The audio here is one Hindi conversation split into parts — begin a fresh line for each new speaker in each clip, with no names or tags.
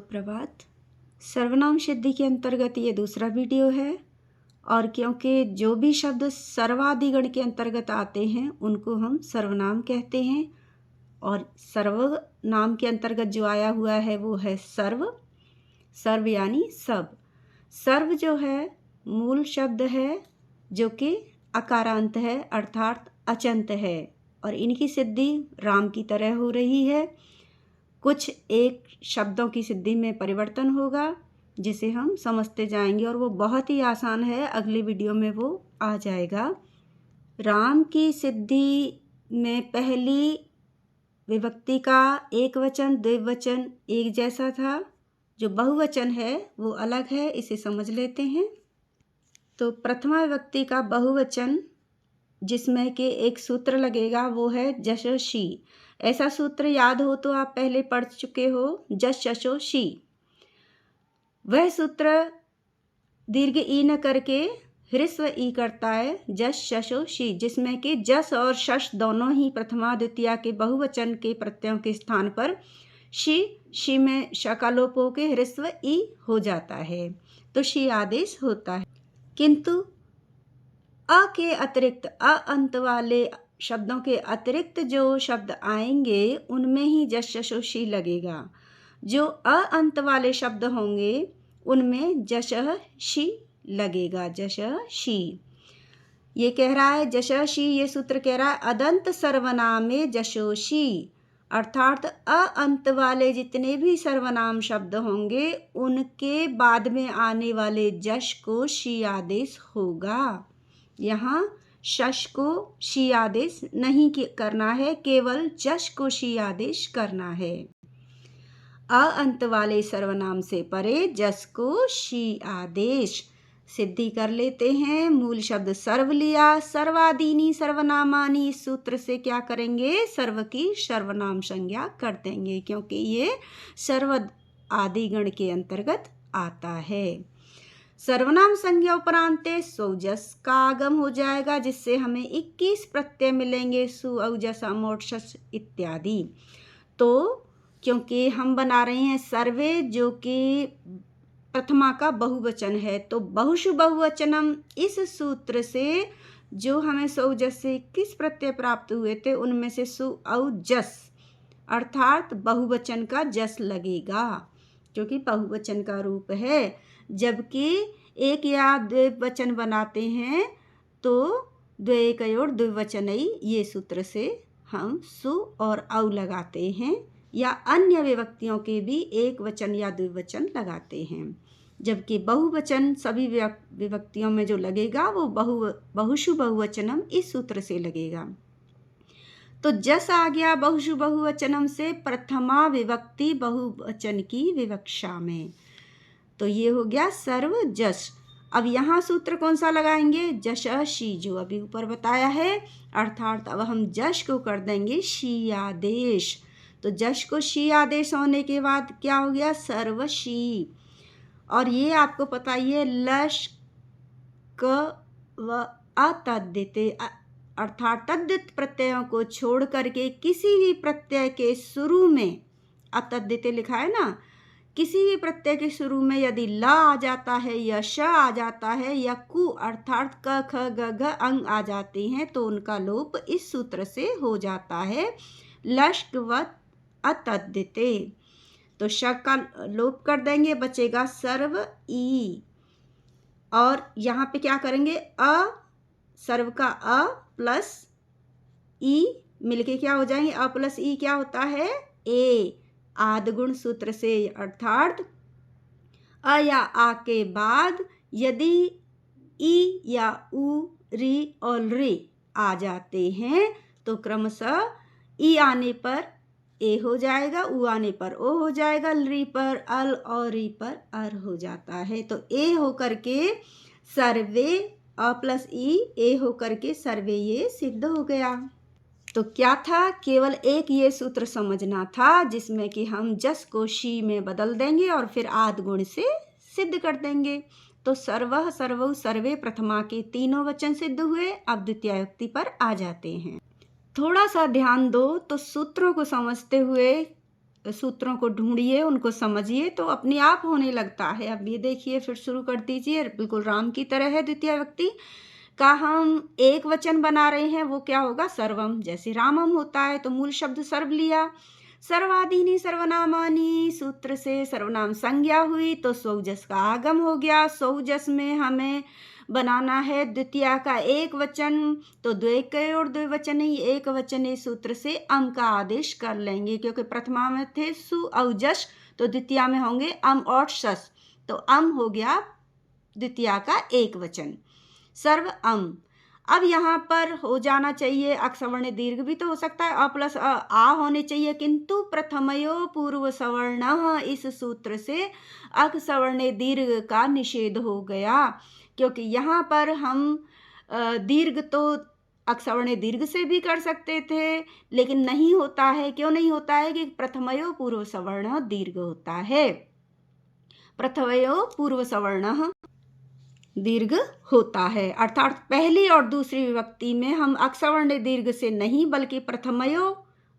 सुप्रभात। सर्वनाम सिद्धि के अंतर्गत ये दूसरा वीडियो है और क्योंकि जो भी शब्द सर्वादिगण के अंतर्गत आते हैं उनको हम सर्वनाम कहते हैं और सर्वनाम के अंतर्गत जो आया हुआ है वो है सर्व। सर्व यानी सब। सर्व जो है मूल शब्द है जो कि अकारांत है अर्थात अचंत है और इनकी सिद्धि राम की तरह हो रही है। कुछ एक शब्दों की सिद्धि में परिवर्तन होगा जिसे हम समझते जाएंगे और वो बहुत ही आसान है, अगले वीडियो में वो आ जाएगा। राम की सिद्धि में पहली विभक्ति का एक वचन द्विवचन एक जैसा था, जो बहुवचन है वो अलग है, इसे समझ लेते हैं। तो प्रथमा विभक्ति का बहुवचन जिसमें कि एक सूत्र लगेगा वो है जशोशी। ऐसा सूत्र याद हो तो आप पहले पढ़ चुके हो, जश शशोशी। वह सूत्र दीर्घ ई न करके ह्रस्व ई करता है, जश शशोशी, जिसमें कि जस और शश दोनों ही प्रथमा द्वितीया के बहुवचन के प्रत्ययों के स्थान पर शी में शकालोप होके ह्रस्व ई हो जाता है, तो शी आदेश होता है। किंतु अ के अतिरिक्त अ अंत वाले शब्दों के अतिरिक्त जो शब्द आएंगे उनमें ही जश शशोशी लगेगा। जो अ अंत वाले शब्द होंगे उनमें जश शी लगेगा, जश शी। ये कह रहा है जश शी, ये सूत्र कह रहा है अदंत सर्वनामे जशोशी, अर्थात अ अंत वाले जितने भी सर्वनाम शब्द होंगे उनके बाद में आने वाले जश को शी आदेश होगा। यहाँ शश को शी आदेश नहीं करना है, केवल जश को शी आदेश करना है। अ अंत वाले सर्वनाम से परे जस को शी आदेश। सिद्धि कर लेते हैं। मूल शब्द सर्व लिया, सर्वादीनी सर्वनामानी, इस सूत्र से क्या करेंगे, सर्व की सर्वनाम संज्ञा कर देंगे क्योंकि ये सर्व आदिगण के अंतर्गत आता है। सर्वनाम संज्ञा उपरांते सौजस का आगम हो जाएगा जिससे हमें 21 प्रत्यय मिलेंगे, सु औजस अमोक्षस इत्यादि। तो क्योंकि हम बना रहे हैं सर्वे जो कि प्रथमा का बहुवचन है, तो बहुषु बहुवचनम, इस सूत्र से जो हमें सौजस से 21 प्रत्यय प्राप्त हुए थे उनमें से सु औजस अर्थात बहुवचन का जस लगेगा क्योंकि बहुवचन का रूप है। जबकि एक या द्विवचन बनाते हैं तो द्वैकयोर द्विवचनई, ये सूत्र से हम सु और औ लगाते हैं, या अन्य विभक्तियों के भी एक वचन या द्विवचन लगाते हैं। जबकि बहुवचन सभी विभक्तियों में जो लगेगा वो बहुषु बहुवचनम इस सूत्र से लगेगा। तो जस आ गया बहुषु बहुवचनम से प्रथमा विभक्ति बहुवचन की विवक्षा में, तो ये हो गया सर्व जस। अब यहाँ सूत्र कौन सा लगाएंगे, जश शी, जो अभी ऊपर बताया है, अर्थात अब हम जश को कर देंगे शी आदेश। तो जश को शी आदेश होने के बाद क्या हो गया, सर्वशी। और ये आपको पता ही है, लश क व अतद्दिते, अर्थात तद्दित प्रत्ययों को छोड़ करके किसी भी प्रत्यय के शुरू में, अतद्दिते लिखा है ना, किसी भी प्रत्यय के शुरू में यदि ल आ जाता है या श आ जाता है या कु अर्थात क ख ग घ अंग आ जाते हैं तो उनका लोप इस सूत्र से हो जाता है, लश्कवत अतद्दिते। तो श का लोप कर देंगे, बचेगा सर्व ई। और यहाँ पे क्या करेंगे, अ सर्व का अ प्लस ई मिलके क्या हो जाएंगे, अ प्लस ई क्या होता है, ए। आदगुण सूत्र से, अर्थात अ या आ के बाद यदि ई या उ री और रे आ जाते हैं तो क्रमशः ई आने पर ए हो जाएगा, उ आने पर ओ हो जाएगा, री पर अल और री पर अर हो जाता है। तो ए हो करके सर्वे, अ प्लस ई ए हो करके सर्वे, ये सिद्ध हो गया। तो क्या था, केवल एक ये सूत्र समझना था जिसमें कि हम जस को शी में बदल देंगे और फिर आद गुण से सिद्ध कर देंगे। तो सर्वः सर्वौ सर्वे प्रथमा के तीनों वचन सिद्ध हुए। अब द्वितीय युक्ति पर आ जाते हैं। थोड़ा सा ध्यान दो तो सूत्रों को समझते हुए तो सूत्रों को ढूंढिए, उनको समझिए तो अपने आप होने लगता है। अब ये देखिए, फिर शुरू कर दीजिए। बिल्कुल राम की तरह है द्वितीय व्यक्ति का हम एक वचन बना रहे हैं, वो क्या होगा? सर्वम। जैसे रामम होता है तो मूल शब्द सर्व लिया, सर्वादीनी सर्वनामानी सूत्र से सर्वनाम संज्ञा हुई तो सौजस का आगम हो गया। सौजस में हमें बनाना है द्वितीया का एक वचन, तो द्वैकय और द्विवचन ही एक वचन इस सूत्र से अम का आदेश कर लेंगे, क्योंकि प्रथमा में थे सु औजस, तो द्वितीया में होंगे अम और शस, तो अम हो गया द्वितीया का एक वचन, सर्व अम। अब यहाँ पर हो जाना चाहिए अक्सवर्ण दीर्घ भी तो हो सकता है, अ प्लस आ होने चाहिए, किंतु प्रथमयो पूर्व सवर्ण इस सूत्र से अक्सवर्ण दीर्घ का निषेध हो गया, क्योंकि यहाँ पर हम दीर्घ तो अक्सवर्ण दीर्घ से भी कर सकते थे, लेकिन नहीं होता है। क्यों नहीं होता है? कि प्रथमयो पूर्व सवर्ण दीर्घ होता है, प्रथमयो पूर्व सवर्ण दीर्घ होता है। अर्थात पहली और दूसरी विभक्ति में हम अक्सवर्ण दीर्घ से नहीं बल्कि प्रथमयो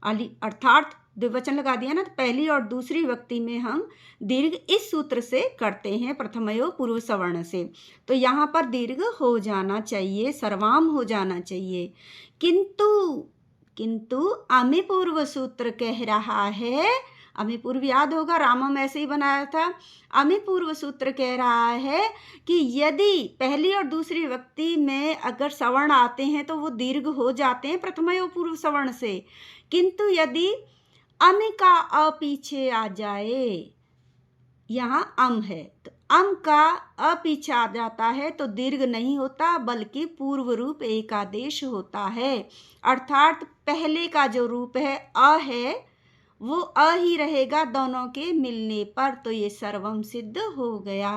अर्थात द्विवचन लगा दिया ना, तो पहली और दूसरी विभक्ति में हम दीर्घ इस सूत्र से करते हैं, प्रथमयो पूर्व सवर्ण से। तो यहाँ पर दीर्घ हो जाना चाहिए, सर्वाम हो जाना चाहिए। किंतु अमि पूर्व सूत्र कह रहा है, अमि पूर्व याद होगा, रामम ऐसे ही बनाया था। अमि पूर्व सूत्र कह रहा है कि यदि पहली और दूसरी विभक्ति में अगर सवर्ण आते हैं तो वो दीर्घ हो जाते हैं प्रथमयो पूर्व सवर्ण से, किंतु यदि अमि का अ पीछे आ जाए, यहाँ अम है तो अम का अ पीछे आ जाता है तो दीर्घ नहीं होता बल्कि पूर्व रूप एकादेश होता है। अर्थात पहले का जो रूप है अ है वो अ ही रहेगा दोनों के मिलने पर, तो ये सर्वम सिद्ध हो गया।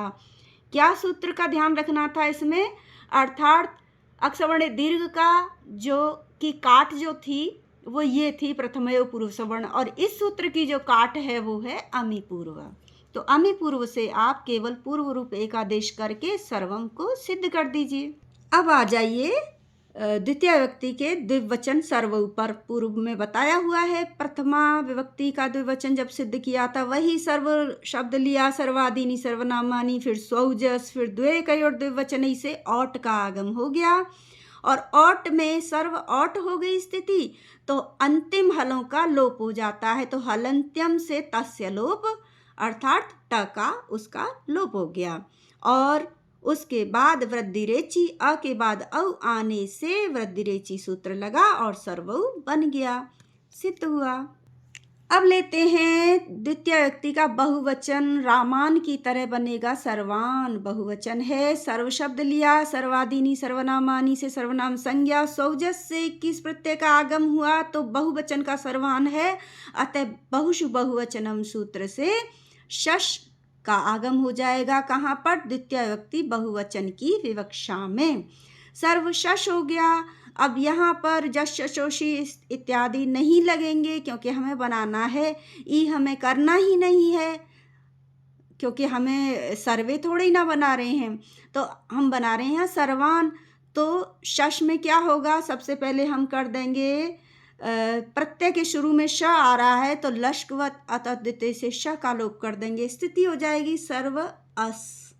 क्या सूत्र का ध्यान रखना था इसमें? अर्थात अक्सवर्ण दीर्घ का जो की काट जो थी वो ये थी प्रथमयो पूर्व सवर्ण, और इस सूत्र की जो काट है वो है अमि पूर्व। तो अमि पूर्व से आप केवल पूर्व रूप एकादेश करके सर्वम को सिद्ध कर दीजिए। अब आ जाइए द्वितीय विभक्ति के द्विवचन सर्व पर। पूर्व में बताया हुआ है प्रथमा विभक्ति का द्विवचन जब सिद्ध किया था वही सर्व शब्द लिया, सर्वादीनी सर्वनामानी, फिर सौजस, फिर द्वैकय और द्विवचन से औट का आगम हो गया, और औट में सर्व औट हो गई स्थिति तो अंतिम हलों का लोप हो जाता है, तो हलंत्यम से तस्य लोप अर्थात ट का उसका लोप हो गया, और उसके बाद वृद्धि रेची अ के बाद औ आने से वृद्धि रेची सूत्र लगा और सर्वौ बन गया, सिद्ध हुआ। अब लेते हैं द्वितीय व्यक्ति का बहुवचन, रामान की तरह बनेगा सर्वान। बहुवचन है, सर्व शब्द लिया, सर्वादीनी सर्वनामानी से सर्वनाम संज्ञा, सौजस से किस प्रत्यय का आगम हुआ तो बहुवचन का सर्वान है, अतः बहुषु बहुवचनम सूत्र से शश का आगम हो जाएगा। कहाँ पर? द्वितीय व्यक्ति बहुवचन की विवक्षा में सर्व शश हो गया। अब यहाँ पर जश शोषी इत्यादि नहीं लगेंगे क्योंकि हमें बनाना है, ई हमें करना ही नहीं है क्योंकि हमें सर्वे थोड़े ही ना बना रहे हैं, तो हम बना रहे हैं सर्वान। तो शश में क्या होगा? सबसे पहले हम कर देंगे प्रत्यय के शुरू में श आ रहा है तो लश्कवत अतः द्वितीय से श का लोप कर देंगे, स्थिति हो जाएगी सर्व अस।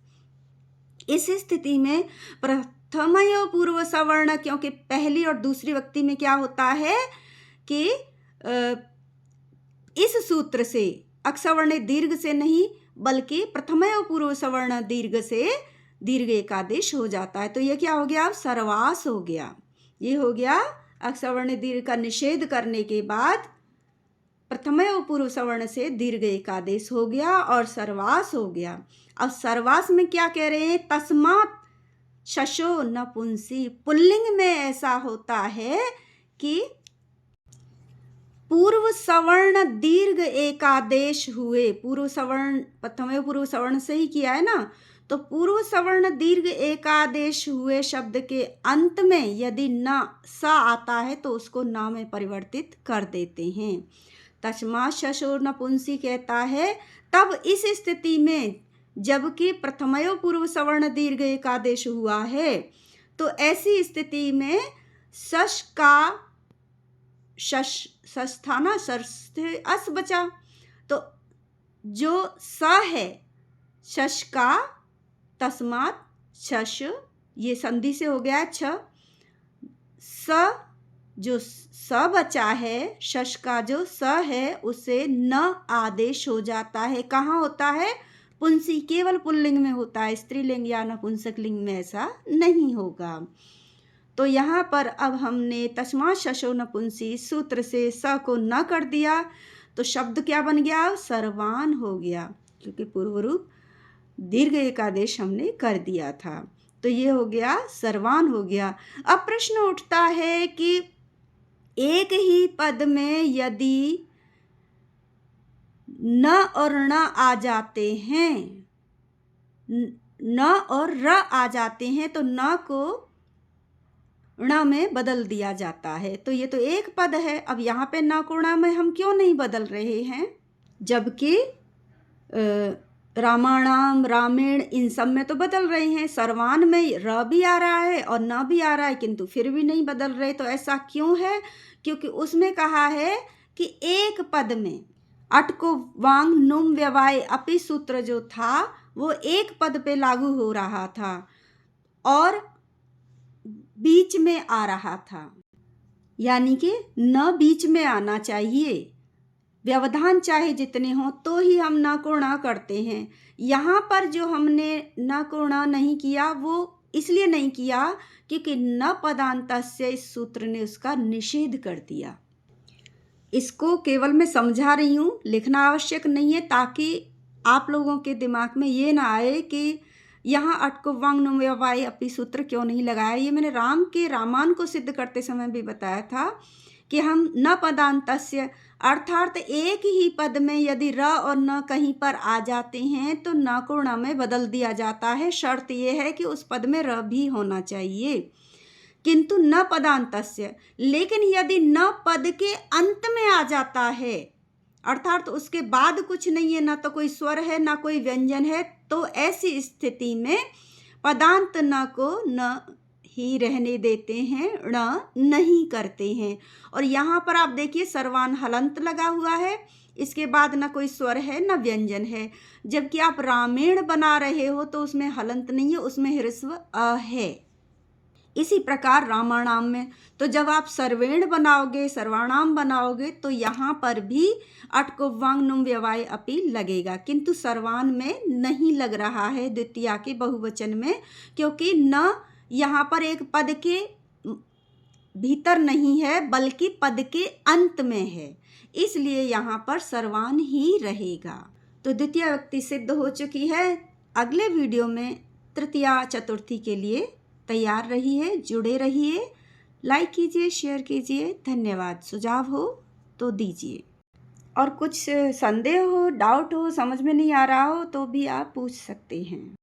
इस स्थिति में प्रथमयो पूर्व सवर्ण, क्योंकि पहली और दूसरी व्यक्ति में क्या होता है कि इस सूत्र से अक्सवर्ण दीर्घ से नहीं बल्कि प्रथमयो पूर्व सवर्ण दीर्घ से दीर्घ एकादेश हो जाता है, तो ये क्या हो गया? अब सर्वास हो गया। ये हो गया अक्सवर्ण दीर्घ का निषेध करने के बाद प्रथमयो पूर्व सवर्ण से दीर्घ एकादेश हो गया और सर्वास हो गया। अब सर्वास में क्या कह रहे हैं? तस्मात् शशो नपुंसी। पुल्लिंग में ऐसा होता है कि पूर्व सवर्ण दीर्घ एकादेश हुए, पूर्व सवर्ण प्रथमयो पूर्व सवर्ण से ही किया है ना, तो पूर्व सवर्ण दीर्घ एकादेश हुए शब्द के अंत में यदि न सा आता है तो उसको न में परिवर्तित कर देते हैं। तस्मात् शशो नपुंसी कहता है तब इस स्थिति में जबकि प्रथमयो पूर्व सवर्ण दीर्घ एकादेश हुआ है तो ऐसी स्थिति में शश का शश था ना, अस बचा, तो जो स है, शश का, तस्मात शश, ये संधि से हो गया छ। स जो स बचा है, शश का जो स है, उसे न आदेश हो जाता है। कहाँ होता है? पुंसी, केवल पुल्लिंग में होता है, स्त्रीलिंग या नपुंसक लिंग में ऐसा नहीं होगा। तो यहाँ पर अब हमने तस्मात् शशो नपुंसी सूत्र से स को न कर दिया, तो शब्द क्या बन गया? सर्वान हो गया, क्योंकि पूर्व रूप दीर्घ एकादेश हमने कर दिया था। तो ये हो गया, सर्वान हो गया। अब प्रश्न उठता है कि एक ही पद में यदि न और न आ जाते हैं, न और र आ जाते हैं, तो न को ण में बदल दिया जाता है। तो ये तो एक पद है, अब यहाँ पे न को ण में हम क्यों नहीं बदल रहे हैं? जबकि रामाणाम, रामेण, इन सब में तो बदल रहे हैं। सर्वान में र भी आ रहा है और न भी आ रहा है, किंतु फिर भी नहीं बदल रहे। तो ऐसा क्यों है? क्योंकि उसमें कहा है कि एक पद में अट को वांग नुम व्यवाय अपि सूत्र जो था वो एक पद पे लागू हो रहा था और बीच में आ रहा था, यानी कि न बीच में आना चाहिए। व्यवधान चाहे जितने हों तो ही हम न को ण करते हैं। यहाँ पर जो हमने न को ण नहीं किया वो इसलिए नहीं किया क्योंकि न पदान्तस्य इस सूत्र ने उसका निषेध कर दिया। इसको केवल मैं समझा रही हूँ, लिखना आवश्यक नहीं है, ताकि आप लोगों के दिमाग में ये ना आए कि यहाँ अट को वांग नुम व्यवाय अपि सूत्र क्यों नहीं लगाया। ये मैंने राम के रामान को सिद्ध करते समय भी बताया था कि हम न पदान्तस्य अर्थात एक ही पद में यदि र और न कहीं पर आ जाते हैं तो न को ण में बदल दिया जाता है। शर्त यह है कि उस पद में र भी होना चाहिए, किंतु न पदान्तस्य। लेकिन यदि न पद के अंत में आ जाता है, अर्थात उसके बाद कुछ नहीं है, ना तो कोई स्वर है ना कोई व्यंजन है, तो ऐसी स्थिति में पदांत न को न ही रहने देते हैं, ण नहीं करते हैं। और यहाँ पर आप देखिए सर्वान हलंत लगा हुआ है, इसके बाद न कोई स्वर है न व्यंजन है। जबकि आप रामेण बना रहे हो तो उसमें हलंत नहीं है, उसमें ह्रस्व अ है। इसी प्रकार रामाणाम में, तो जब आप सर्वेण बनाओगे, सर्वाणाम बनाओगे, तो यहाँ पर भी अट को वांग नुम व्यवाय अपि लगेगा, किंतु सर्वान में नहीं लग रहा है द्वितीया के बहुवचन में, क्योंकि न यहाँ पर एक पद के भीतर नहीं है बल्कि पद के अंत में है, इसलिए यहाँ पर सर्वान ही रहेगा। तो द्वितीय विभक्ति सिद्ध हो चुकी है। अगले वीडियो में तृतीया चतुर्थी के लिए तैयार रहिए, जुड़े रहिए, लाइक कीजिए, शेयर कीजिए। धन्यवाद। सुझाव हो तो दीजिए, और कुछ संदेह हो, डाउट हो, समझ में नहीं आ रहा हो तो भी आप पूछ सकते हैं।